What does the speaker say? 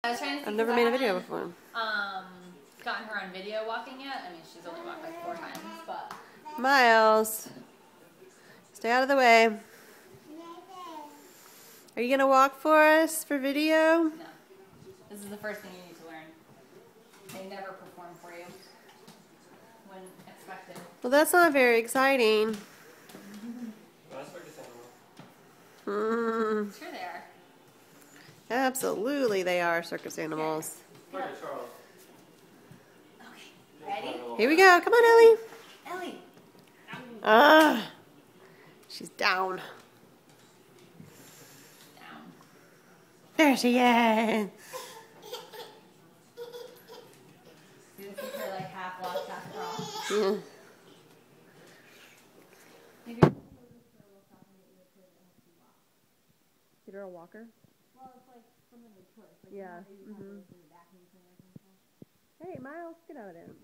I was trying to see. I've never made a video before. Gotten her on video walking yet. I mean, she's only walked like 4 times, but. Miles, stay out of the way. Are you gonna walk for us for video? No. This is the first thing you need to learn. They never perform for you when expected. Well, that's not very exciting. Sure they are. Absolutely, they are circus animals. Okay, ready? Here we go. Come on, Ellie. Ellie. Ah, she's down. Down. There she is. See, this is her like half walk, half crawl. Yeah. Get her a walker. Well, it's like something we push. Like Yeah. Hey, Miles, get out of there.